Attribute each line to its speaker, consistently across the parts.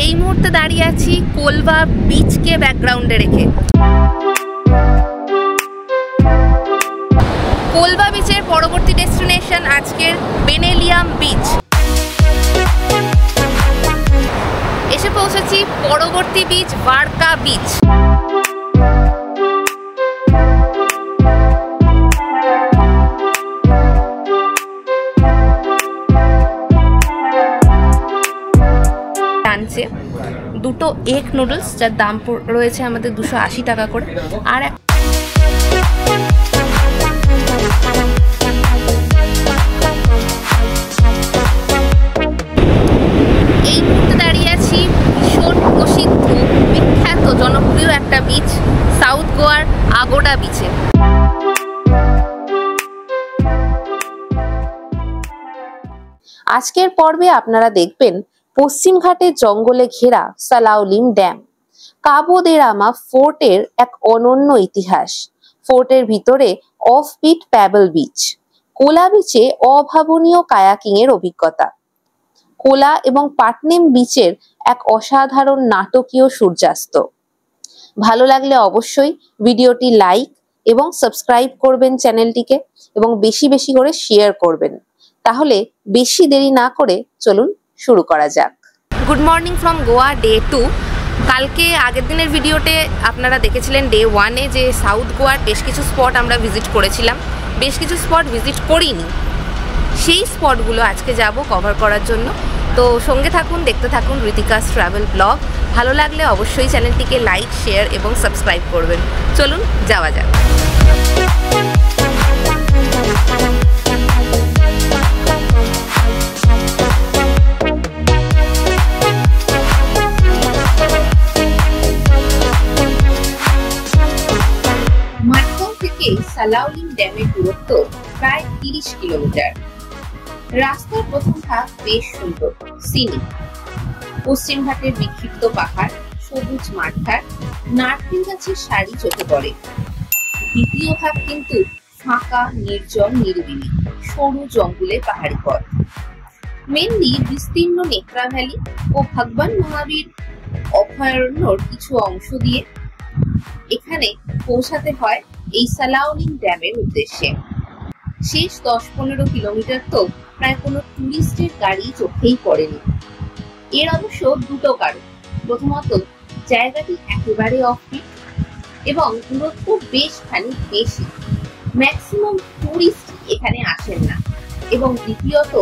Speaker 1: এই মুহূর্তে দাঁড়িয়ে আছি কোলবা বিচকে ব্যাকগ্রাউন্ডে রেখে। কোলবা বিচের পরবর্তী ডেস্টিনেশন আজকের বেনেলিয়াম বিচ। এসে পৌঁছেছি পরবর্তী বিচ বারকা বিচ। টানছে দুটো এগ নুডলস, যার দাম রয়েছে আমাদের 280 টাকা করে। আর এই মুহূর্তে দাঁড়িয়ে আছি ভীষণ প্রসিদ্ধ বিখ্যাত জনপ্রিয় একটা বিচ, সাউথ গোয়ার আগোডা বিচে।
Speaker 2: আজকের পর্বে আপনারা দেখবেন পশ্চিম ঘাটের জঙ্গলে ঘেরা সালাউলিম ড্যাম, কাবো দে রামা ফোর্টের এক অনন্য ইতিহাস, ফোর্টের ভিতরে অফবিট প্যাবল বিচ, কোলা বিচে অভাবনীয় কায়াকিং এর অভিজ্ঞতা, কোলা এবং পাটনেম বিচের এক অসাধারণ নাটকীয় সূর্যাস্ত। ভালো লাগলে অবশ্যই ভিডিওটি লাইক এবং সাবস্ক্রাইব করবেন চ্যানেলটিকে, এবং বেশি বেশি করে শেয়ার করবেন। তাহলে বেশি দেরি না করে চলুন শুরু করা যাক।
Speaker 1: Good morning from Goa day 2। কালকে আগের দিনের ভিডিওতে আপনারা দেখেছিলেন ডে 1-এ যে সাউথ গোয়ার বেশ কিছু স্পট আমরা ভিজিট করেছিলাম। বেশ কিছু স্পট ভিজিট করিনি, সেই স্পটগুলো আজকে যাব কভার করার জন্য। তো সঙ্গে থাকুন, দেখতে থাকুন ঋতিকাস ট্রাভেল ব্লগ। ভালো লাগলে অবশ্যই চ্যানেলটিকে লাইক, শেয়ার এবং সাবস্ক্রাইব করবেন। চলুন যাওয়া যাক। সালাউলিম ড্যামের দূরত্ব প্রায় 30 কিলোমিটার। রাস্তার প্রথম ভাগ বেশ সুন্দর, সিনিক। পশ্চিম ঘাটের বিক্ষিপ্ত পাহাড়, সবুজ মাঠঘাট, নারকেল গাছের সারি চোখে পড়ে। দ্বিতীয় ভাগ কিন্তু ফাঁকা, নির্জন, নিরিবিলি, সরু জঙ্গলের পাহাড়ি পথ। মেনলি বিস্তীর্ণ নেত্রা ভ্যালি ও ভগবান মহাবীর অভয়ারণ্যর কিছু অংশ দিয়ে এখানে পৌঁছাতে হয় এই সালাউলিম ড্যামের উদ্দেশ্যে। শেষ 10-15 কিলোমিটার তো প্রায় কোনো টুরিস্টের গাড়ি চোখেই পড়েনি। এর অবশ্য দুটো কারণ। প্রথমত, জায়গাটি একেবারে অফবিট এবং দূরত্ব বেশ খানিক বেশি, ম্যাক্সিমাম টুরিস্ট এখানে আসেন না। এবং দ্বিতীয়ত,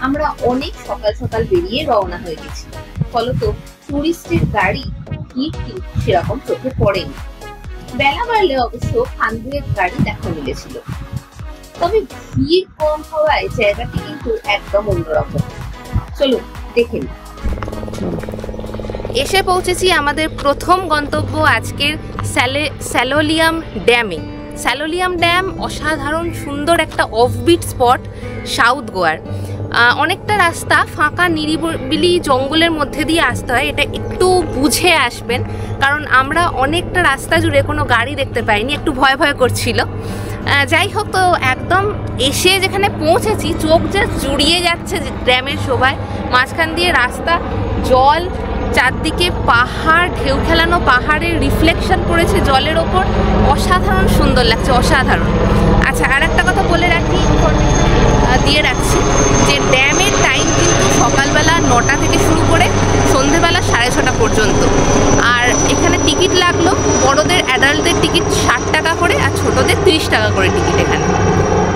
Speaker 1: আমরা অনেক সকাল সকাল বেরিয়ে রওনা হয়ে গেছি, ফলত টুরিস্টের গাড়ি ভিড় সেরকম চোখে পড়েনি। বেলা বাড়লে অবশ্য খানগুয়ের গাড়ি দেখা মিলেছিল, তবে ভিড় কম হওয়ায় জায়গাটি কিন্তু একদম অন্যরকম। চলুন দেখে নিই। এসে পৌঁছেছি আমাদের প্রথম গন্তব্য আজকের সালাউলিম ড্যামে। সালাউলিম ড্যাম অসাধারণ সুন্দর একটা অফবিট স্পট সাউথ গোয়ার। অনেকটা রাস্তা ফাঁকা নিরিবিলি জঙ্গলের মধ্যে দিয়ে আসতে হয়, এটা একটু বুঝে আসবেন, কারণ আমরা অনেকটা রাস্তা জুড়ে কোনো গাড়ি দেখতে পাইনি, একটু ভয় ভয় করছিল। যাই হোক, তো একদম এসে যেখানে পৌঁছেছি চোখ যা জুড়িয়ে যাচ্ছে ড্যামের শোভায়। মাঝখান দিয়ে রাস্তা, জল, চারদিকে পাহাড়, ঢেউ খেলানো পাহাড়ের রিফ্লেকশন পড়েছে জলের ওপর, অসাধারণ সুন্দর লাগছে, অসাধারণ। আচ্ছা, আর একটা কথা বলে রাখি, দিয়ে রাখছি যে ড্যামের টাইম কিন্তু সকালবেলা 9টা থেকে শুরু করে সন্ধেবেলা 6:30 পর্যন্ত। আর এখানে টিকিট লাগলো, বড়দের অ্যাডাল্টদের টিকিট 60 টাকা করে আর ছোটদের 30 টাকা করে টিকিট এখানে।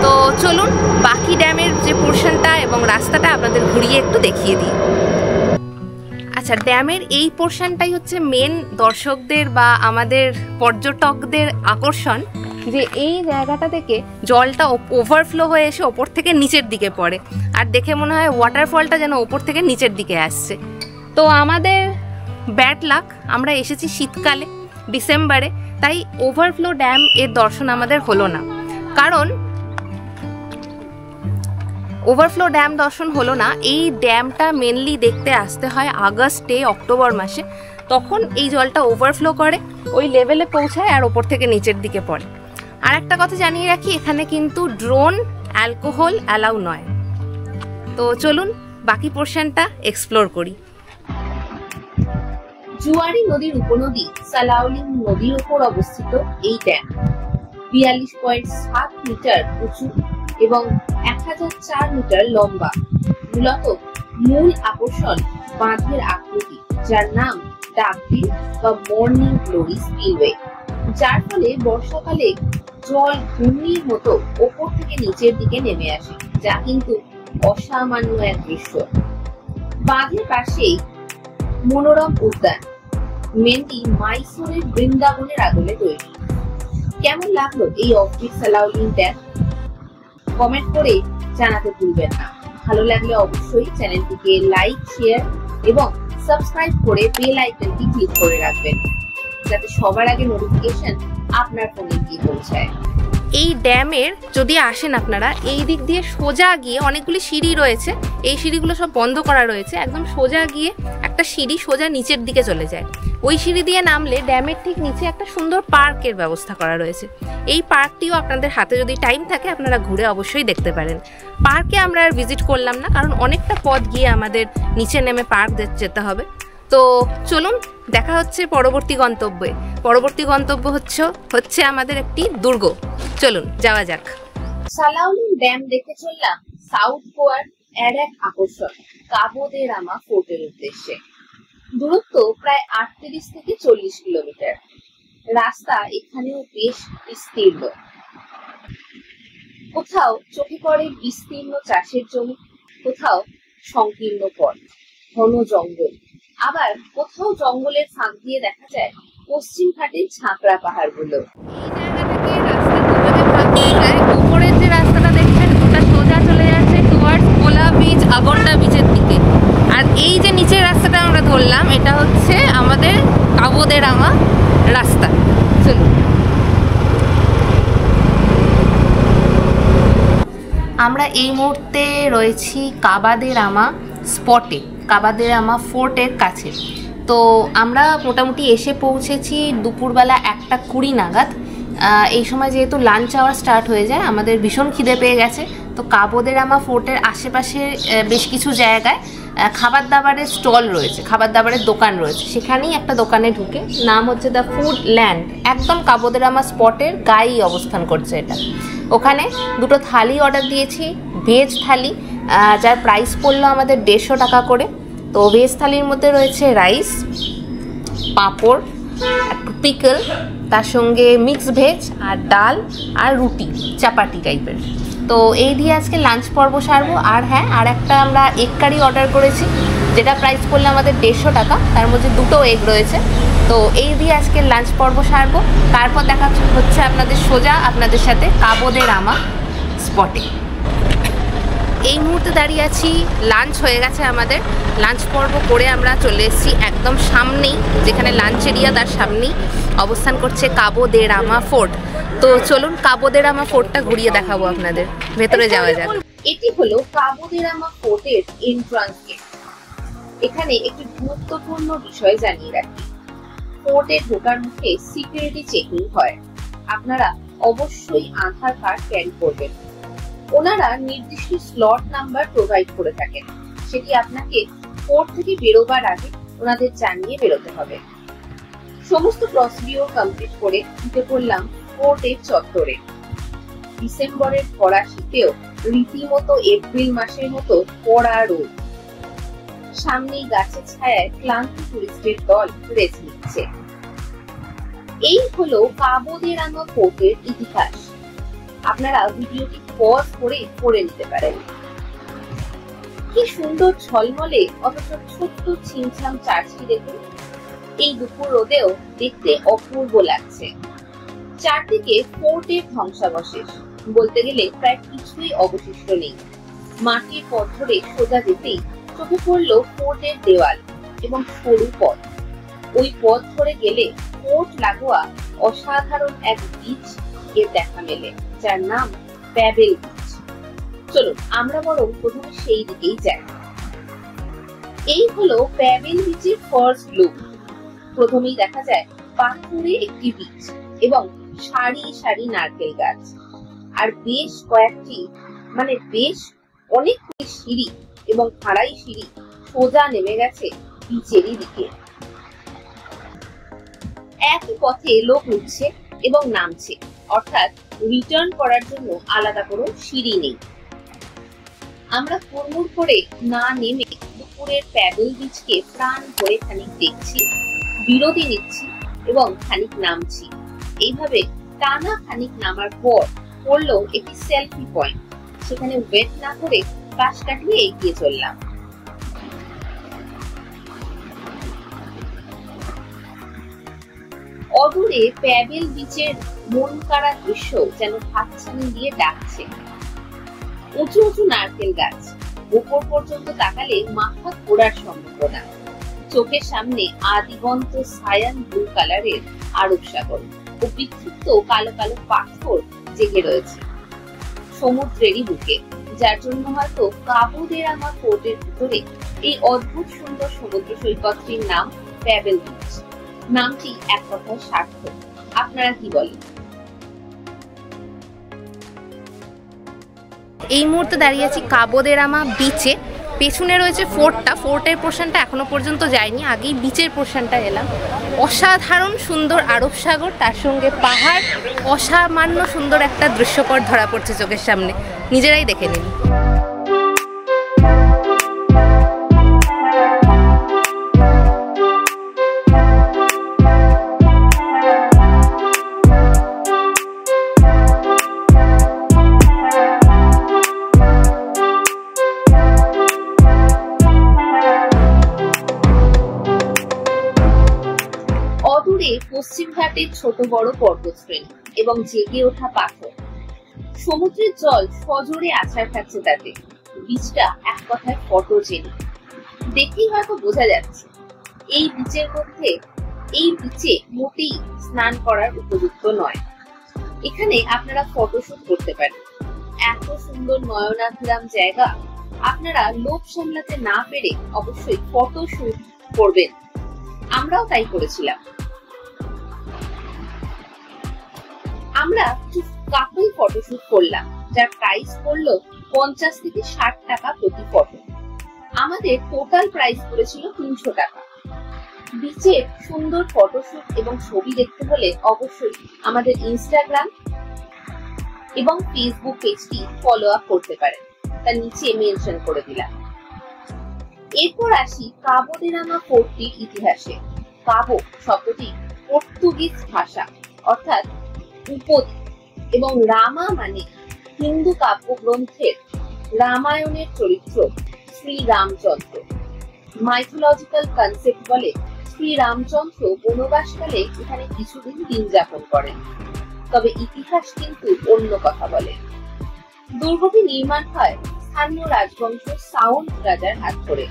Speaker 1: তো চলুন বাকি ড্যামের যে পোর্শনটা এবং রাস্তাটা আপনাদের ঘুরিয়ে একটু দেখিয়ে দিই। আচ্ছা, ড্যামের এই পোর্শনটাই হচ্ছে মেন দর্শকদের বা আমাদের পর্যটকদের আকর্ষণ, যে এই জায়গাটা থেকে জলটা ওভারফ্লো হয়ে এসে ওপর থেকে নিচের দিকে পড়ে, আর দেখে মনে হয় ওয়াটারফলটা যেন ওপর থেকে নিচের দিকে আসছে। তো আমাদের ব্যাড লাক, আমরা এসেছি শীতকালে, ডিসেম্বরে, তাই ওভারফ্লো ড্যাম এর দর্শন আমাদের হলো না। কারণ ওভারফ্লো ড্যাম দর্শন হলো না, এই ড্যামটা মেনলি দেখতে আসতে হয় আগস্টে, অক্টোবর মাসে, তখন এই জলটা ওভারফ্লো করে, ওই লেভেলে পৌঁছায় আর ওপর থেকে নিচের দিকে পড়ে। আর একটা কথা জানিয়ে রাখি, এখানে কিন্তু ড্রোন, অ্যালকোহল অ্যালাউ নয়। তো চলুন বাকি পোর্শনটা এক্সপ্লোর করি। জুয়ারি নদীর উপনদী সালাউলিম নদীর উপর অবস্থিত এই ড্যাম 42.7 মিটার উঁচু এবং 1004 মিটার লম্বা। মূলত মূল আকর্ষণ বাঁধের আকৃতি, যার নাম ডাকবিল বা মর্নিং গ্লোরি স্পিলওয়ে, যার ফলে বর্ষাকালে জল ঘূর্ণির মতো ওপর থেকে নিচের দিকে নেমে আসে, যা কিন্তু অসামান্য এক দৃশ্য। বাঁধের পাশেই মনোরম উদ্যান, মেনলি মাইসোরের বৃন্দাবনের আদলে তৈরি। কেমন লাগলো এই অফবিট সালাউলিম ড্যাম? কমেন্ট করে জানাতে ভুলবেন না। ভালো লাগলে অবশ্যই চ্যানেলটিকে লাইক, শেয়ার এবং সাবস্ক্রাইব করে বেল আইকনটি ক্লিক করে রাখবেন, যাতে সবার আগে নোটিফিকেশন আপনার ফোনে গিয়ে পৌঁছায়। এই ড্যামের যদি আসেন আপনারা, এই দিক দিয়ে সোজা গিয়ে অনেকগুলি সিঁড়ি রয়েছে, এই সিঁড়িগুলো সব বন্ধ করা রয়েছে, একদম সোজা গিয়ে একটা সিঁড়ি সোজা নিচের দিকে চলে যায়। ওই সিঁড়ি দিয়ে নামলে ড্যামের ঠিক নিচে একটা সুন্দর পার্কের ব্যবস্থা করা রয়েছে। এই পার্কটিও আপনাদের হাতে যদি টাইম থাকে আপনারা ঘুরে অবশ্যই দেখতে পারেন। পার্কে আমরা আর ভিজিট করলাম না, কারণ অনেকটা পথ গিয়ে আমাদের নিচে নেমে পার্ক যেতে হবে। তো চলুন, দেখা হচ্ছে পরবর্তী গন্তব্যে। পরবর্তী গন্তব্য হচ্ছে আমাদের একটি দুর্গ। চলুন যাওয়া যাক। সালাউলিম ড্যাম দেখতে চললাম সাউথ গোয়ার এর এক আকর্ষণ কাবো দে রামা ফোর্টের উদ্দেশ্যে। দূরত্ব প্রায় 38 থেকে 40 কিলোমিটার। রাস্তা এখানেও বেশ বিস্তীর্ণ। কোথাও চোখে পড়ে বিস্তীর্ণ চাষের জমি, কোথাও সংকীর্ণ পথ, ঘন জঙ্গল, আবার কোথাও জঙ্গলের ফাঁক দিয়ে দেখা যায় পশ্চিম ঘাটের ঝাঁকড়া পাহাড়গুলো। উপরের যে রাস্তাটা দেখছেন ওটা সোজা চলে যাচ্ছে টুয়ার্ডস কোলা বিচ, আগন্ডা বিচের দিকে। আর এই যে নিচের রাস্তাটা আমরা ধরলাম, এটা হচ্ছে আমাদের কাবো দে রামা রাস্তা। চলুন, আমরা এই মুহূর্তে রয়েছি কাবা দে রামা স্পটে, কাবা দে রামা ফোর্টের কাছে। তো আমরা মোটামুটি এসে পৌঁছেছি দুপুরবেলা 1:20 নাগাদ। এই সময় যেহেতু লাঞ্চ আওয়ার স্টার্ট হয়ে যায়, আমাদের ভীষণ খিদে পেয়ে গেছে। তো কাবো দে রামা ফোর্টের আশেপাশে বেশ কিছু জায়গায় খাবার দাবারের স্টল রয়েছে, খাবার দাবারের দোকান রয়েছে। সেখানেই একটা দোকানে ঢুকে, নাম হচ্ছে দ্য ফুড ল্যান্ড, একদম কাবো দে রামা স্পটের গায়েই অবস্থান করছে এটা। ওখানে দুটো থালি অর্ডার দিয়েছি, ভেজ থালি, যার প্রাইস পড়লো আমাদের 150 টাকা করে। তো ভেজ থালির মধ্যে রয়েছে রাইস, পাঁপড়, একটু পিকল, তার সঙ্গে মিক্স ভেজ আর ডাল আর রুটি, চাপাটি টাইপের। তো এই দিয়ে আজকে লাঞ্চ পর্ব সারবো। আর হ্যাঁ, আর একটা আমরা এগ কারি অর্ডার করেছি, যেটা প্রাইস পড়লো আমাদের 150 টাকা, তার মধ্যে 2টো এগ রয়েছে। তো এই দিয়ে আজকে লাঞ্চ পর্ব সারবো। তারপর দেখা হচ্ছে আপনাদের সাথে কাবো দে রামা স্পটে। এই মুহূর্তে দাঁড়িয়ে আছি, লাঞ্চ হয়ে গেছে আমাদের। লাঞ্চ পর্ব করে আমরা চলে এসেছি একদম সামনেই, যেখানে লাঞ্চ এরিয়া তার সামনেই অবস্থান করছে কাবো দে রামা ফোর্ট। তো চলুন কাবো দে রামা ফোর্টটা ঘুরিয়ে দেখাবো আপনাদের, ভেতরে যাওয়া যাক। এটি হলো কাবো দে রামা ফোর্টের এন্ট্রান্স গেট। এখানে একটি গুরুত্বপূর্ণ বিষয় জানিয়ে রাখি, ফোর্টে ঢোকার মুখে সিকিউরিটি চেকিং হয়। আপনারা অবশ্যই আধার কার্ড ক্যারি করবেন। ওনারা নির্দিষ্ট স্লট নাম্বার প্রোভাইড করে থাকেন, সেটি আপনাকে ফোর্ট থেকে বেরোবার আগে ওনাদের জানিয়ে বেরোতে হবে। সমস্ত প্রসিডিওর কমপ্লিট করে ঢুকে পড়লাম ফোর্টের চত্বরে। ডিসেম্বরের খরা শীতেও রীতিমতো এপ্রিল মাসের মতো কড়া রোদ। সামনেই গাছের ছায়ায় ক্লান্ত টুরিস্টের দল রেস্ট নিচ্ছে। এই হলো কাবো দে রামা ফোর্টের ইতিহাস। আপনারা ভিডিওটি পজ করে পড়ে নিতে পারেন। কি সুন্দর ঝলমলে অথচ ছোট্ট ছিমছাম চার্চটি দেখুন। এই দুপুর রোদেও দেখতে অপূর্ব লাগছে। চারদিকে ফোর্টের ধ্বংসাবশেষ, বলতে গেলে প্রায় কিছুই অবশিষ্ট নেই। মাটির পথ ধরে সোজা যেতেই চোখে পড়লো ফোর্টের দেওয়াল এবং সরু পথ। ওই পথ ধরে গেলে ফোর্ট লাগোয়া অসাধারণ এক বিচ এর দেখা মেলে, যার নাম প্যাবেল বিচ। চলুন আমরা বরং প্রথমে সেই দিকেই যাই। এই হলো প্যাবেল বিচের ফার্স্ট লুক। প্রথমেই দেখা যায় পাথুরে একটি বিচ এবং সারি সারি নারকেল গাছ, আর বেশ অনেকগুলি সিঁড়ি এবং খাড়াই সিঁড়ি সোজা নেমে গেছে বিচেরই দিকে। একই পথে লোক উঠছে এবং নামছে, অর্থাৎ রিটার্ন করার জন্য আলাদা কোনো সিঁড়ি নেই। আমরা হুড়মুড় করে না নেমে দুপুরের প্যাবেল বিচকে প্রাণ ভরে খানিক দেখছি, বিরতি নিচ্ছি এবং খানিক নামছি। এইভাবে টানা খানিক নামার পর পড়লো একটি সেলফি পয়েন্ট। সেখানে ওয়েট না করে পাশ কাটিয়ে এগিয়ে চললাম। অদূরে প্যাবেল বিচের মন কাড়া দৃশ্য যেন হাতছানি দিয়ে ডাকছে। উঁচু উঁচু নারকেল গাছ, উপর পর্যন্ত তাকালে মাথা ঘোরার সম্ভাবনা। চোখের সামনে আদিগন্ত সায়ান ব্লু কালারের আরব সাগর ও বিক্ষিপ্ত কালো কালো পাথর জেগে রয়েছে সমুদ্রেরই বুকে, যার জন্য হয়তো কাবো দে রামা ফোর্টের ভিতরে এই অদ্ভুত সুন্দর সমুদ্র সৈকতটির নাম প্যাবেল বিচ। নামটি এক কথায় সার্থক। আপনারা কি বলেন?
Speaker 2: এই মুহূর্তে দাঁড়িয়ে আছি কাবো দে রামা বিচে। পেছনে রয়েছে ফোর্টটা, ফোর্টের পোর্শনটা এখনো পর্যন্ত যায়নি, আগেই বিচের পোর্শনটা এলাম। অসাধারণ সুন্দর আরব সাগর, তার সঙ্গে পাহাড়, অসামান্য সুন্দর একটা দৃশ্যপট ধরা পড়ছে চোখের সামনে। নিজেরাই দেখে নিন।
Speaker 1: পশ্চিম ঘাটের ছোট বড় পর্বতশ্রেণী এবং জেগে ওঠা পাথর, সমুদ্রের জল সজোরে আছাড় খাচ্ছে তাতে। বীজটা এক কথায় ফটোজেনিক। দেখেই হয়তো বোঝা যাচ্ছে এই বিচে মোটেই স্নান করার উপযুক্ত নয়। এখানে আপনারা ফটোশুট করতে পারেন। এত সুন্দর নয়নাভিরাম জায়গা, আপনারা লোভ সামলাতে না পেরে অবশ্যই ফটোশুট করবেন। আমরাও তাই করেছিলাম। আমরা কাপল ফটোশুট করলাম, যার প্রাইস পড়লো 50 থেকে 60 টাকা প্রতি ফটো। আমাদের টোটাল প্রাইস পড়েছিল 300 টাকা। বিচের সুন্দর ফটোশুট এবং ছবি দেখতে হলে অবশ্যই আমাদের ইনস্টাগ্রাম এবং ফেসবুক পেজটি ফলো আপ করতে পারেন, তার নিচে মেনশন করে দিলাম। এরপর আসি কাবো দে রামা ফোর্টটির ইতিহাসে। কাবো শব্দটি পর্তুগিজ ভাষা, অর্থাৎ উপদ্বীপ, এবং রামা মানে হিন্দু কাব্যগ্রন্থের রামায়ণের চরিত্র শ্রী রামচন্দ্র। মাইথোলজিক্যাল কনসেপ্ট বলে শ্রী রামচন্দ্র বনবাসকালে এখানে কিছুদিন দিন যাপন করেন। তবে ইতিহাস কিন্তু অন্য কথা বলে। দুর্গটি নির্মাণ হয় স্থানীয় রাজবংশ সাউন্ড রাজার হাত ধরে।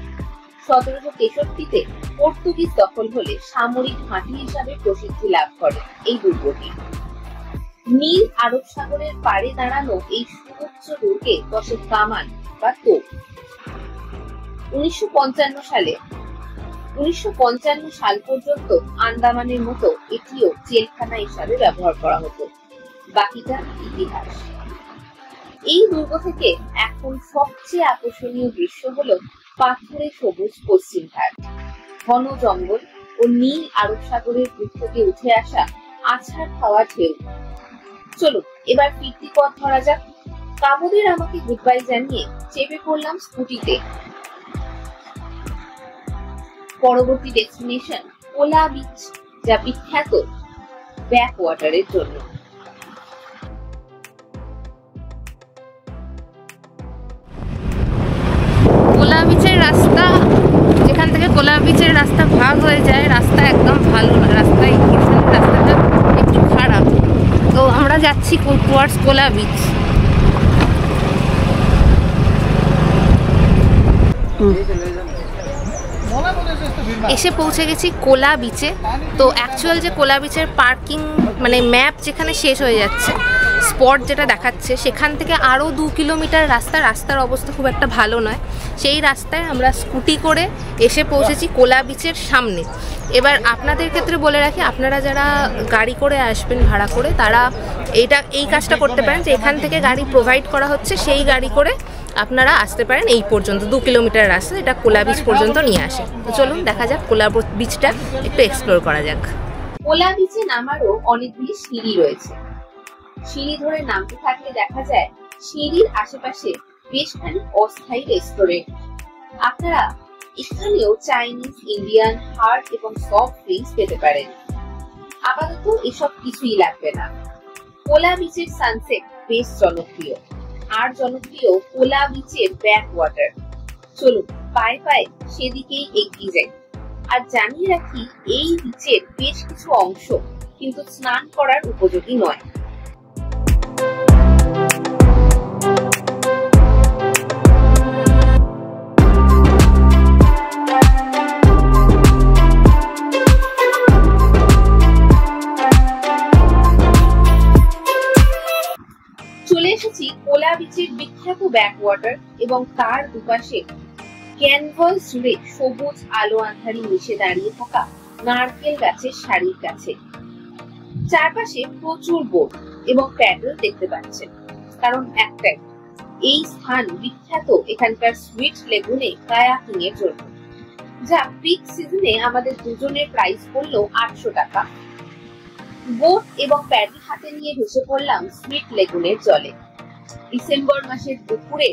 Speaker 1: 1763-তে পর্তুগিজ দখল হলে সামরিক ঘাঁটি হিসাবে প্রসিদ্ধি লাভ করে এই দুর্গটি। নীল আরব সাগরের পাড়ে দাঁড়ানো এই সুউচ্চ দুর্গে বসে কামান বা তোপ। 1955 সাল পর্যন্ত আন্দামানের মতো এটিও জেলখানা হিসাবে ব্যবহার করা হতো। বাকিটা ইতিহাস। এই দুর্গ থেকে এখন সবচেয়ে আকর্ষণীয় দৃশ্য হলো পাথরে সবুজ পশ্চিম ঘাট, ঘন জঙ্গল ও নীল আরব সাগরের বুক থেকে উঠে আসা আছাড় খাওয়া ঢেউ। চলো এবার ফিরতি পথ ধরা যাক। কাবো দে রামাকে গুড বাই জানিয়ে চেপে পড়লাম স্কুটিতে। পরবর্তী ডেস্টিনেশন কোলা বিচ, যা বিখ্যাত ব্যাক ওয়াটারের জন্য।
Speaker 2: কোলা বিচের রাস্তা, যেখান থেকে কোলা বিচের রাস্তা ভাগ হয়ে যায়, রাস্তা একদম ভালো না। রাস্তাটা একটু খারাপ। তো আমরা যাচ্ছি টুয়ার্ডস কোলা বিচ। এসে পৌঁছে গেছি কোলা বিচে। তো অ্যাকচুয়াল যে কোলা বিচের পার্কিং মানে ম্যাপ যেখানে শেষ হয়ে যাচ্ছে, স্পট যেটা দেখাচ্ছে, সেখান থেকে আরও 2 কিলোমিটার রাস্তার অবস্থা খুব একটা ভালো নয়। সেই রাস্তায় আমরা স্কুটি করে এসে পৌঁছেছি কোলা বিচের সামনে। এবার আপনাদের ক্ষেত্রে বলে রাখি, আপনারা যারা গাড়ি করে আসবেন ভাড়া করে, তারা এই কাজটা করতে পারেন যে এখান থেকে গাড়ি প্রোভাইড করা হচ্ছে, সেই গাড়ি করে আপনারা আসতে পারেন এই পর্যন্ত। 2 কিলোমিটার রাস্তা, এটা কোলা বিচ পর্যন্ত নিয়ে আসে। তো চলুন দেখা যাক কোলা বিচটা একটু এক্সপ্লোর করা যাক। কোলা বিচে নামারও অনেকগুলি সিঁড়ি রয়েছে। সিঁড়ি ধরে নামতে থাকলে দেখা যায় সিঁড়ির আশেপাশে বেশ খানিক অস্থায়ী রেস্টুরেন্ট। আপনারা এখানেও চাইনিজ, ইন্ডিয়ান, হার্ড এবং সফট ড্রিঙ্কস পেতে পারেন। আপাতত এসব কিছুই লাগবে না। কোলা বিচের সানসেট বেশ জনপ্রিয়। আর জনপ্রিয় কোলা বিচের ব্যাক ওয়াটার। চলুন পায়ে পায়ে সেদিকেই এগিয়ে যাই। আর জানিয়ে রাখি, এই বিচের বেশ কিছু অংশ কিন্তু স্নান করার উপযোগী নয়। চলে এসেছি কোলা বিচের বিখ্যাত ব্যাকওয়াটার এবং তার দুপাশে ক্যানভাস জুড়ে সবুজ আলো আঁধারি মিশে দাঁড়িয়ে থাকা নারকেল গাছের সারির কাছে। চারপাশে প্রচুর বোট এবং প্যাডেল দেখতে পাচ্ছেন, কারণ একটাই, এই স্থান বিখ্যাত এখানকার সুইট লেগুনে কায়াকিং এর জন্য, যা পিক সিজনে আমাদের দুজনের প্রাইস পড়লো 800 টাকা। বোট এবং প্যাডেল হাতে নিয়ে ভেসে পড়লাম সুইট লেগুনের জলে। ডিসেম্বর মাসের দুপুরে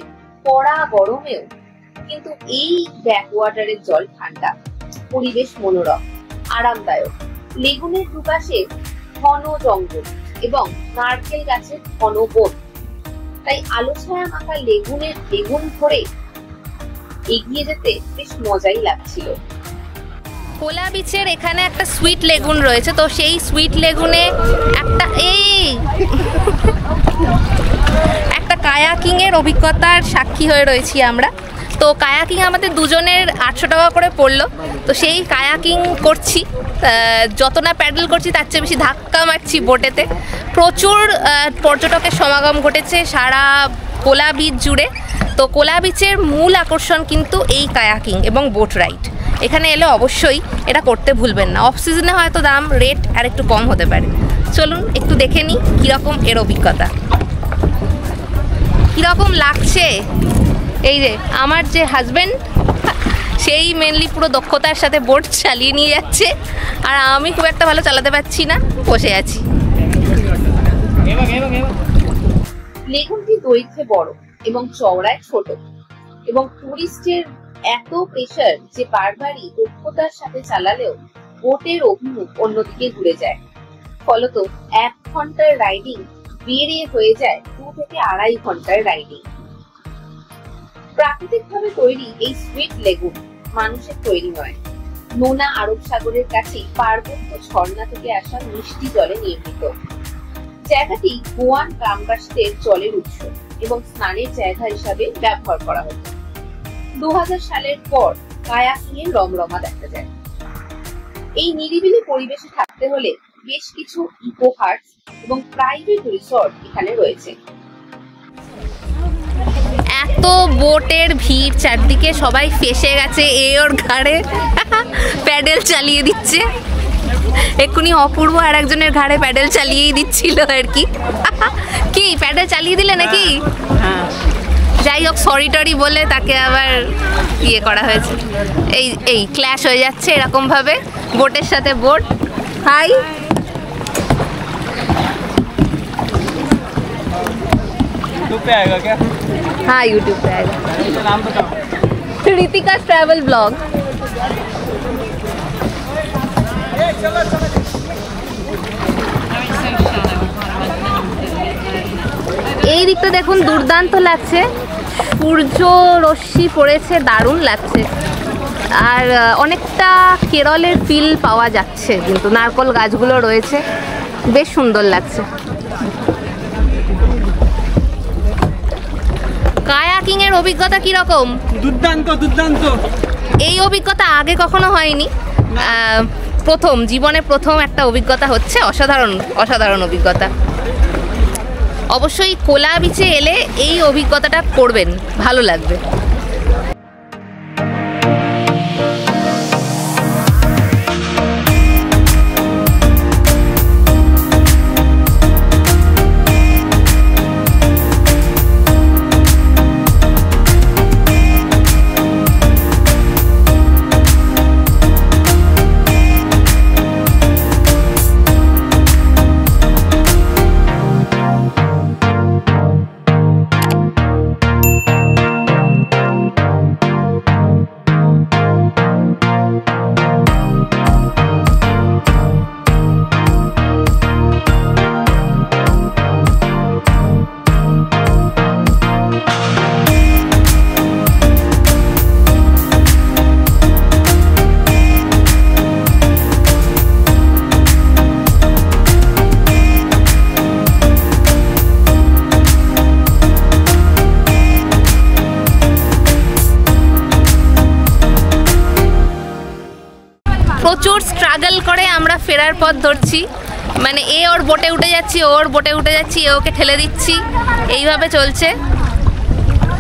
Speaker 2: কড়া গরমেও কিন্তু এই ব্যাকওয়াটারের জল ঠান্ডা, পরিবেশ মনোরম, আরামদায়ক। লেগুনের দুপাশে ঘন জঙ্গল এবং নারকেল গাছের ঘন বন, তাই আলো ছায়া মাখা লেগুনের বেগুন ধরে এগিয়ে যেতে বেশ মজাই লাগছিল।
Speaker 1: কোলা বিচের এখানে একটা সুইট লেগুন রয়েছে, তো সেই সুইট লেগুনে একটা কায়াকিং এর অভিজ্ঞতার সাক্ষী হয়ে রয়েছি আমরা। তো কায়াকিং আমাদের দুজনের 800 টাকা করে পড়লো। তো সেই কায়াকিং করছি, যত না প্যাডেল করছি তার চেয়ে বেশি ধাক্কা মারছি বোটেতে। প্রচুর পর্যটকের সমাগম ঘটেছে সারা কোলা বিচ জুড়ে। তো কোলা বিচের মূল আকর্ষণ কিন্তু এই কায়াকিং এবং বোট রাইড। এখানে এলে অবশ্যই এটা করতে ভুলবেন না। অফ সিজনে হয়তো দাম রেট আর একটু কম হতে পারে। চলুন একটু দেখে নিই কীরকম এর অভিজ্ঞতা, কীরকম লাগছে। এই যে আমার যে হাজব্যান্ড, সেই মেনলি পুরো দক্ষতার সাথে বোট চালিয়ে নিয়ে যাচ্ছে, আর আমি খুব একটা ভালো চালাতে পারছি না, বসে আছি।
Speaker 2: লেগুনটি দৈর্ঘ্যে বড় এবং চওড়ায় ছোট, এবং টুরিস্টের এত প্রেসার যে বারবারই দক্ষতার সাথে চালালেও বোটের অভিমুখ অন্যদিকে ঘুরে যায়। ফলত 1 ঘন্টার রাইডিং বেড়ে হয়ে যায় 2 থেকে 2.5 ঘন্টার রাইডিং। প্রাকৃতিকভাবে তৈরি এই সুইট লেগুন মানুষের তৈরি নয়। নোনা আরব সাগরের কাছে পার্বত্য ঝর্ণা থেকে আসা মিষ্টি জলে নির্মিত। জায়গাটি গোয়ান গ্রামবাসীদের জলের উৎস এবং স্নানের জায়গা হিসাবে ব্যবহার করা হতো। 2000 সালের পর কায়াকিং এর রমরমা দেখা যায়। এই নিরিবিলি পরিবেশে থাকতে হলে বেশ কিছু ইকো হার্টস এবং প্রাইভেট রিসর্ট এখানে রয়েছে।
Speaker 1: এত বোটের ভিড়, চারদিকে সবাই ফেসে গেছে, এ ওর ঘাড়ে প্যাডেল চালিয়ে দিচ্ছে। এক্ষুনি অপূর্ব আর একজনের ঘাড়ে প্যাডেল চালিয়েই দিচ্ছিল আর কি। কি প্যাডেল চালিয়ে দিলে নাকি? যাই হোক, সরি টরি বলে তাকে আবার ইয়ে করা হয়েছে। এই ক্ল্যাশ হয়ে যাচ্ছে এরকম ভাবে বোটের সাথে বোট। হাই,
Speaker 3: यूट्यूब पे आएगा क्या?
Speaker 1: हाँ यूट्यूब पे आएगा।
Speaker 3: नाम बताओ।
Speaker 1: Ritika travel blog. এই দিকটা দেখুন, দুর্দান্ত লাগছে, সূর্য রশ্মি পড়েছে, দারুণ লাগছে। আর অনেকটা কেরলের ফিল পাওয়া যাচ্ছে, কিন্তু নারকোল গাছগুলো রয়েছে, বেশ সুন্দর লাগছে। কায়াকিং এর অভিজ্ঞতা কিরকম?
Speaker 3: দুর্দান্ত দুর্দান্ত।
Speaker 1: এই অভিজ্ঞতা আগে কখনো হয়নি, প্রথম, জীবনে প্রথম একটা অভিজ্ঞতা হচ্ছে। অসাধারণ অসাধারণ অভিজ্ঞতা। অবশ্যই কোলা বিচে এলে এই অভিজ্ঞতাটা করবেন, ভালো লাগবে। প্রচুর স্ট্রাগল করে আমরা ফেরার পথ ধরছি, মানে এ ওর বোটে উঠে যাচ্ছি, ওর বোটে উঠে যাচ্ছি, এ ওকে ঠেলে দিচ্ছি, এইভাবে চলছে।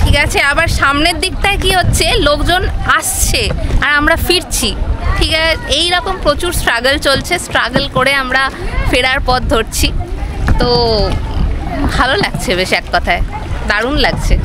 Speaker 1: ঠিক আছে, আবার সামনের দিকটায় কি হচ্ছে, লোকজন আসছে আর আমরা ফিরছি। ঠিক আছে, এইরকম প্রচুর স্ট্রাগল চলছে, স্ট্রাগল করে আমরা ফেরার পথ ধরছি। তো ভালো লাগছে বেশ, এক কথায় দারুণ লাগছে।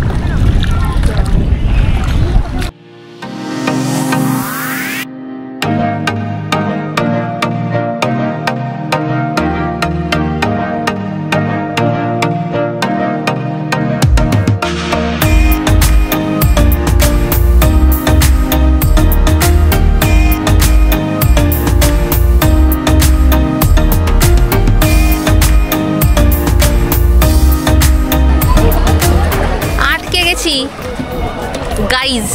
Speaker 1: গাইজ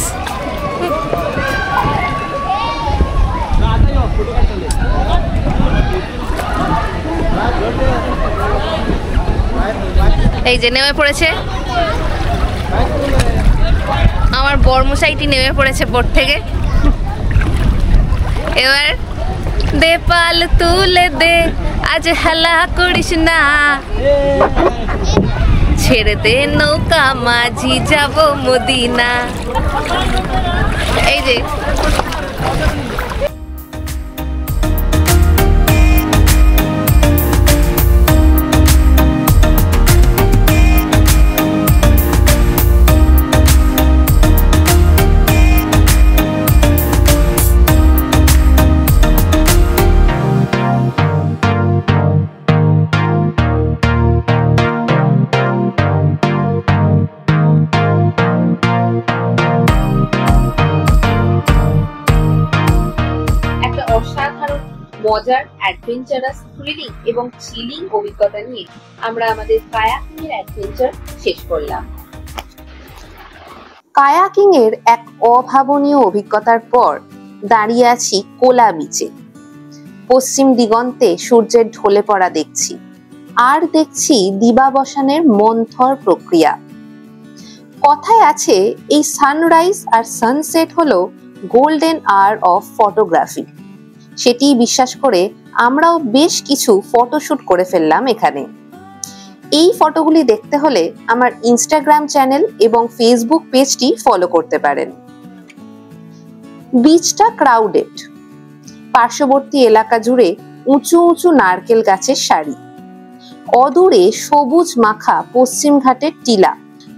Speaker 1: এই যে নেমে পড়েছে আমার বর্মশাইটি, নেমে পড়েছে বোট থেকে। এবার দে পাল তুলে দে, আজ হেলা করিস না, ছেড়ে দে নৌকা মাঝি যাব মদিনা। এই যে মজার, অ্যাডভেঞ্চারাস, থ্রিলিং এবং চিলিং অভিজ্ঞতা নিয়ে আমরা আমাদের কায়াকিং এর অ্যাডভেঞ্চার শেষ করলাম। কায়াকিং এর এক অভাবনীয় অভিজ্ঞতার পর দাঁড়িয়ে আছি কোলা বিচে। পশ্চিম দিগন্তে সূর্যের ঢলে পড়া দেখছি, আর দেখছি দিবাবসানের মন্থর প্রক্রিয়া। কথায় আছে এই সানরাইজ আর সানসেট হলো গোল্ডেন আওয়ার অফ ফটোগ্রাফি। সেটি বিশ্বাস করে আমরাও বেশ কিছু ফটোশুট করে ফেললাম এখানে। এই ফটোগুলি দেখতে হলে আমার ইনস্টাগ্রাম চ্যানেল এবং ফেসবুক পেজটি ফলো করতে পারেন। বিচটা ক্রাউডেড, পার্শ্ববর্তী এলাকা জুড়ে উঁচু উঁচু নারকেল গাছের সারি, অদূরে সবুজ মাখা পশ্চিম ঘাটের টিলা,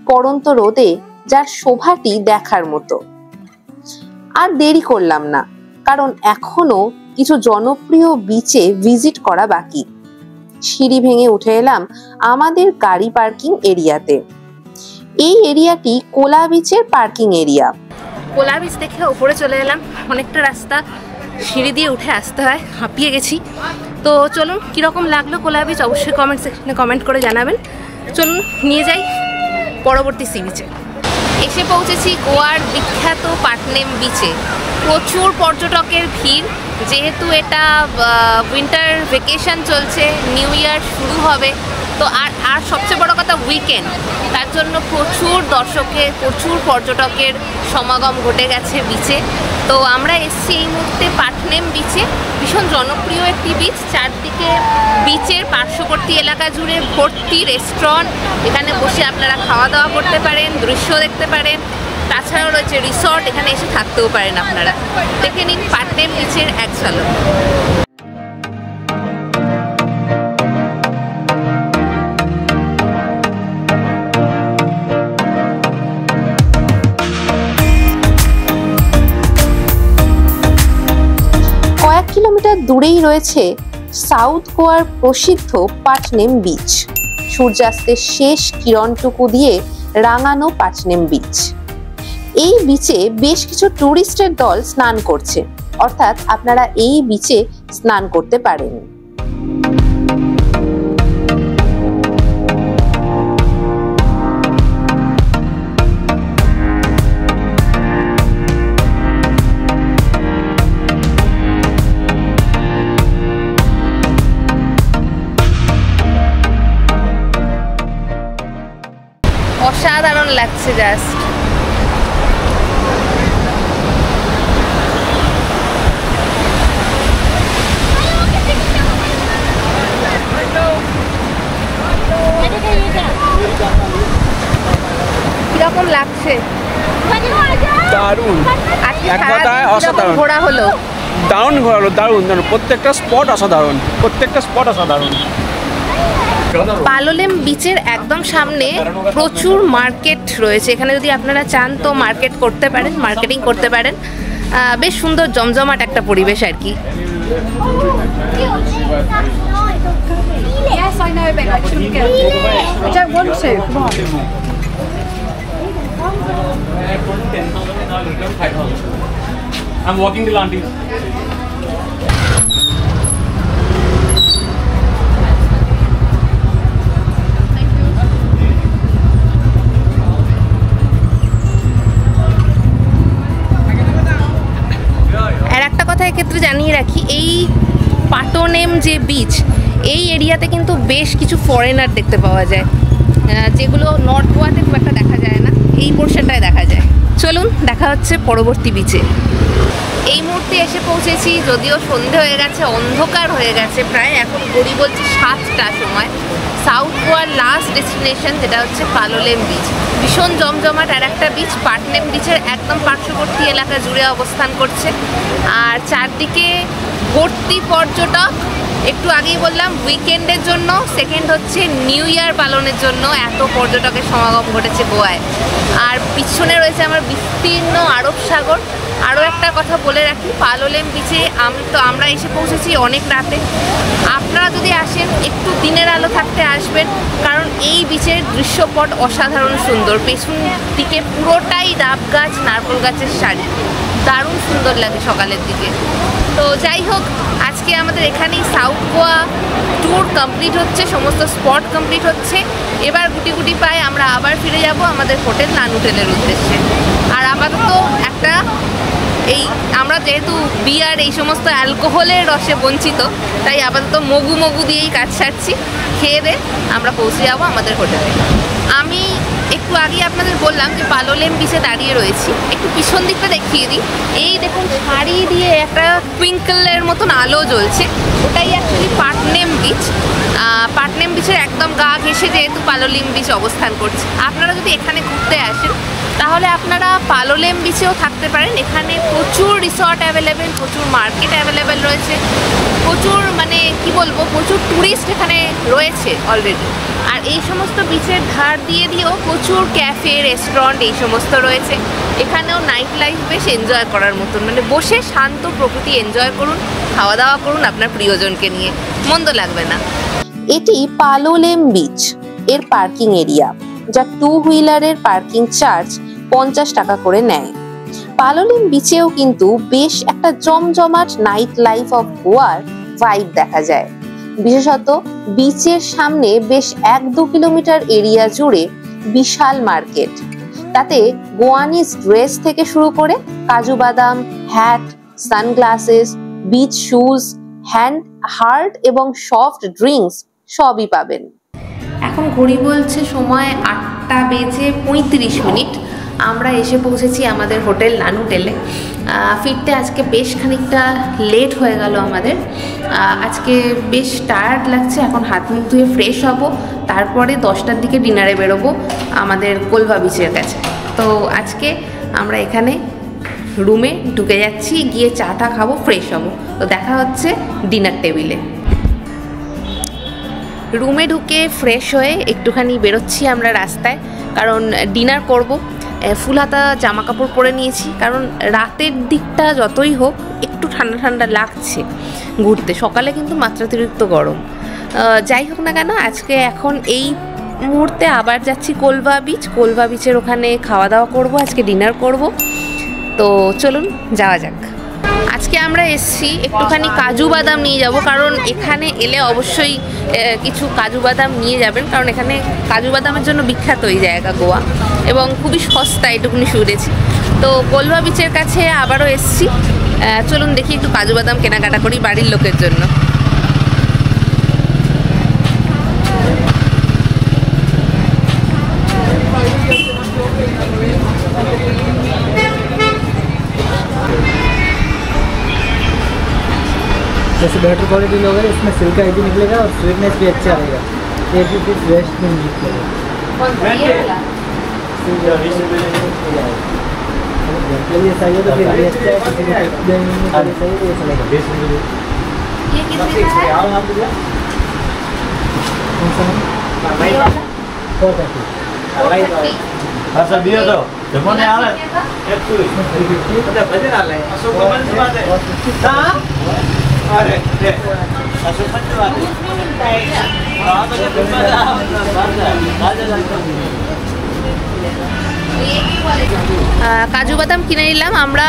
Speaker 1: পড়ন্ত রোদে যার শোভাটি দেখার মতো। আর দেরি করলাম না, কারণ এখনো কিছু জনপ্রিয় বিচে ভিজিট করা বাকি। সিঁড়ি ভেঙে উঠে এলাম আমাদের গাড়ি পার্কিং এরিয়াতে। এই এরিয়াটি কোলা বিচের পার্কিং এরিয়া। কোলা বিচ দেখে উপরে চলে এলাম, অনেকটা রাস্তা সিঁড়ি দিয়ে উঠে আসতে হয়, হাঁপিয়ে গেছি। তো চলুন, কীরকম লাগলো কোলা বিচ অবশ্যই কমেন্ট সেকশনে কমেন্ট করে জানাবেন। চলুন নিয়ে যাই পরবর্তী সি বিচে। এসে পৌঁছেছি গোয়ার বিখ্যাত পাটনেম বিচে। প্রচুর পর্যটকের ভিড়, যেহেতু এটা উইন্টার ভেকেশন চলছে, নিউ ইয়ার শুরু হবে, তো আর সবচেয়ে বড় কথা উইকেন্ড, তার জন্য প্রচুর দর্শকের, প্রচুর পর্যটকের সমাগম ঘটে গেছে বিচে। তো আমরা এসছি এই মুহূর্তে পাটনেম বিচে, ভীষণ জনপ্রিয় একটি বিচ। চারদিকে বিচের পার্শ্ববর্তী এলাকা জুড়ে ভর্তি রেস্টুরেন্ট, এখানে বসে আপনারা খাওয়া দাওয়া করতে পারেন, দৃশ্য দেখতে পারেন। তাছাড়াও রয়েছে রিসর্ট, এখানে এসে থাকতেও পারেন আপনারা। দেখে নিন পাটনেম বিচের এক ঝলক। কয়েক কিলোমিটার দূরেই রয়েছে সাউথ গোয়ার প্রসিদ্ধ পাটনেম বিচ। সূর্যাস্তের শেষ কিরণটুকু দিয়ে রাঙানো পাটনেম বিচ। এই বিচে বেশ কিছু টুরিস্টের দল স্নান করছে, অর্থাৎ আপনারা এই বিচে স্নান করতে পারেন। অসাধারণ লাগছে জাস্ট।
Speaker 3: দারুণ,
Speaker 1: আজকে
Speaker 3: এক
Speaker 1: সারাদিন
Speaker 3: কথায়
Speaker 1: কিরকম
Speaker 3: অসাধারণ।
Speaker 1: ঘোরা হলো?
Speaker 3: দারুণ ঘোরালো, দারুণ দারুণ, প্রত্যেকটা স্পট অসাধারণ, প্রত্যেকটা স্পট অসাধারণ।
Speaker 1: পালোলেম বিচের একদম সামনে প্রচুর মার্কেট রয়েছে। এখানে যদি আপনারা চান তো মার্কেট করতে পারেন, মার্কেটিং করতে পারেন। বেশ সুন্দর জমজমাট একটা পরিবেশ আর কি।
Speaker 4: Yes, I know, but I shouldn't get. I don't want to. Come on.
Speaker 3: I'm walking to Lanti.
Speaker 1: আর একটা কথা এক্ষেত্রে জানিয়ে রাখি, এই পাটোনেম যে বিচ, এই এরিয়াতে কিন্তু বেশ কিছু ফরেনার দেখতে পাওয়া যায়, যেগুলো নর্থ গোয়াতে খুব একটা দেখা যায় না, এই পোর্শনটায় দেখা যায়। চলুন দেখা হচ্ছে পরবর্তী বিচে। এই মুহূর্তে এসে পৌঁছেছি, যদিও সন্ধে হয়ে গেছে, অন্ধকার হয়ে গেছে প্রায়। এখন ঘড়ি বলছে 7টার সময়। সাউথ গোয়ার লাস্ট ডেস্টিনেশন যেটা হচ্ছে পালোলেম বিচ, ভীষণ জমজমাট আর একটা বিচ। পাটনেম বিচের একদম পার্শ্ববর্তী এলাকা জুড়ে অবস্থান করছে, আর চারদিকে ভর্তি পর্যটক। একটু আগেই বললাম উইকেন্ডের জন্য, সেকেন্ড হচ্ছে নিউ ইয়ার পালনের জন্য এত পর্যটকের সমাগম ঘটেছে গোয়ায়। আর পিছনে রয়েছে আমার বিস্তীর্ণ আরব সাগর। আরও একটা কথা বলে রাখি, পালোলেম বিচে আমরা এসে পৌঁছেছি অনেক রাতে। আপনারা যদি আসেন একটু দিনের আলো থাকতে আসবেন, কারণ এই বিচের দৃশ্যপট অসাধারণ সুন্দর। পেছন দিকে পুরোটাই ডাব গাছ, নারকেল গাছের সারি, দারুণ সুন্দর লাগে সকালের দিকে। তো যাই হোক, আজকে আমাদের এখানেই সাউথ গোয়া ট্যুর কমপ্লিট হচ্ছে, সমস্ত স্পট কমপ্লিট হচ্ছে। এবার গুটি গুটি পায়ে আমরা আবার ফিরে যাব আমাদের হোটেল নানুটেলের উদ্দেশ্যে। আর আপাতত একটা আমরা যেহেতু বিয়ার এই সমস্ত অ্যালকোহলের রসে বঞ্চিত, তাই আপাতত মগু মগু দিয়েই কাজ সারছি। খেয়ে দিয়ে আমরা পৌঁছে যাবো আমাদের হোটেলে। আমি একটু আগে আপনাদের বললাম যে পালোলেম বিচে দাঁড়িয়ে রয়েছি, একটু পিছন দিকটা দেখিয়ে দিই। এই দেখুন, শাড়ি দিয়ে একটা টুইঙ্কলের মতন আলো জ্বলছে, ওটাই অ্যাকচুয়ালি পাটনেম বিচ। পাটনেম বিচের একদম গা ঘেঁষে যেহেতু পালোলেম বিচ অবস্থান করছে। আপনারা যদি এখানে ঘুরতে আসেন তাহলে আপনারা পালোলেম বিচেও থাকতে পারেন। এখানে প্রচুর রিসর্ট অ্যাভেলেবেল, প্রচুর মার্কেট অ্যাভেলেবেল রয়েছে, প্রচুর মানে কি বলবো, প্রচুর ট্যুরিস্ট এখানে রয়েছে অলরেডি। আর এই সমস্ত বিচের ধার দিয়েও প্রচুর ক্যাফে, রেস্টুরেন্ট এই সমস্ত রয়েছে। এখানেও নাইট লাইফ বেশ এনজয় করার মতন, মানে বসে শান্ত প্রকৃতি এনজয় করুন, খাওয়া দাওয়া করুন আপনার প্রিয়জনকে নিয়ে, মন্দ লাগবে না।
Speaker 2: এটি পালোলেম বিচ এর পার্কিং এরিয়া, যা 2 হুইলারের পার্কিং চার্জ 50 টাকা করে নেয়। পালোলেম বিচেও কিন্তু বেশ একটা জমজমাট নাইট লাইফ অফ গোয়ার ভাইব দেখা যায়। বিশেষত বিচের সামনে বেশ 1-2 কিলোমিটার এরিয়া জুড়ে বিশাল মার্কেট। তাতে গোয়ানিজ ড্রেস থেকে শুরু করে কাজু বাদাম, hat, sunglasses, beach shoes, hand heart এবং সফট ড্রিঙ্কস সবই পাবেন।
Speaker 1: এখন ঘড়ি বলছে সময় 8:35। আমরা এসে পৌঁছেছি আমাদের হোটেল নানুটেলে। ফিরতে আজকে বেশ খানিকটা লেট হয়ে গেল আমাদের। আজকে বেশ টায়ার্ড লাগছে। এখন হাত মুখ ধুয়ে ফ্রেশ হব, তারপরে 10টার দিকে ডিনারে বেরোবো আমাদের কোলভা বিচের কাছে। তো আজকে আমরা এখানে রুমে ঢুকে যাচ্ছি, গিয়ে চাটা খাবো, ফ্রেশ হব। তো দেখা হচ্ছে ডিনার টেবিলে। রুমে ঢুকে ফ্রেশ হয়ে একটুখানি বেরোচ্ছি আমরা রাস্তায়, কারণ ডিনার করব। ফুল হাতা জামা কাপড় পরে নিয়েছি, কারণ রাতের দিকটা যতই হোক একটু ঠান্ডা ঠান্ডা লাগছে ঘুরতে। সকালে কিন্তু মাত্রাতিরিক্ত গরম। যাই হোক না কেন, আজকে এখন এই মুহূর্তে আবার যাচ্ছি কোলভা বিচ। কোলভা বিচের ওখানে খাওয়া দাওয়া করব, আজকে ডিনার করব। তো চলুন যাওয়া যাক। আজকে আমরা এসছি একটুখানি কাজু বাদাম নিয়ে যাব, কারণ এখানে এলে অবশ্যই কিছু কাজু বাদাম নিয়ে যাবেন, কারণ এখানে কাজু বাদামের জন্য বিখ্যাত এই জায়গা গোয়া, এবং খুবই সস্তা এটুকুনি শুনেছি। তো কোলভা বিচের কাছে আবারও এসছি। চলুন দেখি একটু কাজু বাদাম কেনাকাটা করি বাড়ির লোকের জন্য।
Speaker 5: जैसे बेटर क्वालिटी लोगे इसमें सिल्क आई भी निकलेगा और स्वीटनेस भी अच्छा रहेगा। एक भी पीस वेस्ट नहीं निकलेगा। घर के लिए चाहिए तो फिर ये अच्छा है, किसी को चाहिए तो ये चलेगा।
Speaker 1: ये कितने का है?
Speaker 5: कौन सा है? 430।
Speaker 1: 430
Speaker 6: Asal dia tu. Depan ni ala.
Speaker 5: इसमें 350।
Speaker 6: Masuk ke mana sebab tu? Tak. Ada. Masuk mana sebab tu? Ah, tu dia depan dah. Ada lagi.
Speaker 1: কাজু বাদাম কিনে নিলাম। আমরা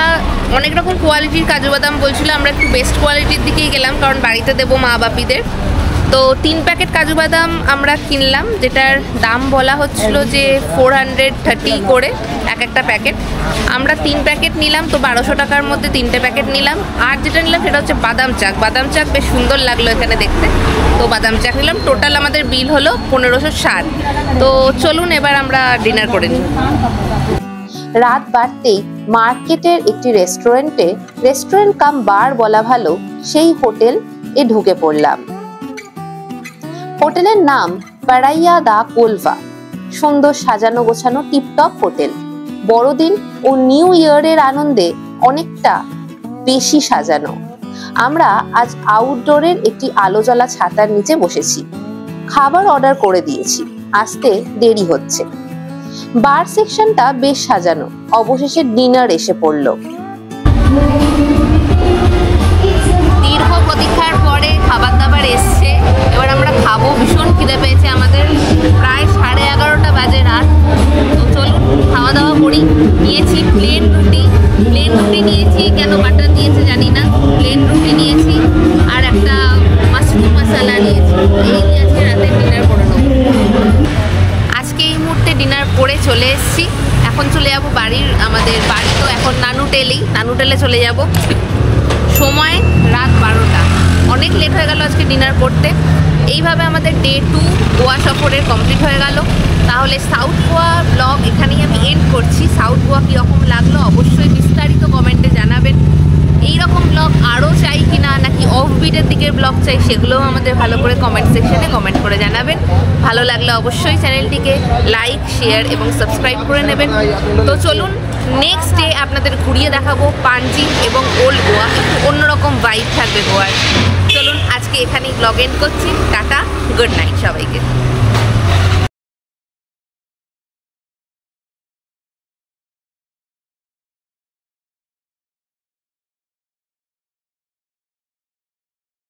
Speaker 1: অনেক রকম কোয়ালিটির কাজু বাদাম বলছিল, আমরা একটু বেস্ট কোয়ালিটির দিকেই গেলাম কারণ বাড়িতে দেবো মা বাপিদের। তো 3 প্যাকেট কাজু বাদাম আমরা কিনলাম, যেটার দাম বলা হচ্ছিল যে 430 করে এক একটা প্যাকেট। আমরা 3 প্যাকেট নিলাম, তো 1200 টাকার মধ্যে 3টে প্যাকেট নিলাম। আর যেটা নিলাম সেটা হচ্ছে বাদাম চাক। বাদাম চাক বেশ সুন্দর লাগলো এখানে দেখতে, তো বাদাম চাক নিলাম। টোটাল আমাদের বিল হলো 1560। তো চলুন এবার আমরা ডিনার করে নিই।
Speaker 2: রাত বাড়তেই মার্কেটের একটি রেস্টুরেন্ট কাম বার বলা ভালো, সেই হোটেল এ ঢুকে পড়লাম। হোটেলের নাম পারাইয়া দা কোলভা। সুন্দর সাজানো গোছানো টিপটপ হোটেল। বড়দিন ও নিউ ইয়ারের আনন্দে অনেকটা বেশি সাজানো। আমরা আজ আউটডোরের একটি আলো জ্বলা ছাতার নিচে বসেছি। খাবার অর্ডার করে দিয়েছি, আসতে দেরি হচ্ছে। বার সেকশনটা বেশ সাজানো। অবশেষে ডিনার এসে পড়লো।
Speaker 1: দীর্ঘ প্রতীক্ষার পরে খাবার দাবার এসছে, এবার আমরা খাবো। ভীষণ খিদে পেয়েছে আমাদের, প্রায় 11:30 বাজে রাত। তো চলুন খাওয়া দাওয়া করি। নিয়েছি প্লেন রুটি নিয়েছি, কেন বাটার দিয়েছে জানি না। প্লেন রুটি নিয়েছি আর একটা মাশরুম মশলা নিয়েছি। এই নিয়ে আজকে রাতে ডিনার করে নেবো। আজকে এই মুহূর্তে ডিনার করে চলে এসেছি। এখন চলে যাবো আমাদের বাড়ি। তো এখন নানুটেলে চলে যাব। সময় রাত 12টা, অনেক লেট হয়ে গেল আজকে ডিনার করতে। এইভাবে আমাদের ডে 2 গোয়া সফরের কমপ্লিট হয়ে গেল। তাহলে সাউথ গোয়া ব্লগ এখানেই আমি এন্ড করছি। সাউথ গোয়া কীরকম লাগলো অবশ্যই বিস্তারিত কমেন্টে জানাবেন। এইরকম ব্লগ আরও চাই কিনা, নাকি অফ বিটের দিকের ব্লগ চাই, সেগুলোও আমাদের ভালো করে কমেন্ট সেকশনে কমেন্ট করে জানাবেন। ভালো লাগলে অবশ্যই চ্যানেলটিকে লাইক, শেয়ার এবং সাবস্ক্রাইব করে নেবেন। তো চলুন নেক্সট ডে আপনাদের ঘুরিয়ে দেখাবো পানজি এবং ওল্ড গোয়া। একটু অন্যরকম ভাইব থাকবে গোয়ার। চলুন আজকে এখানেই ব্লগ এন্ড করছি। টাটা, গুড নাইট সবাইকে।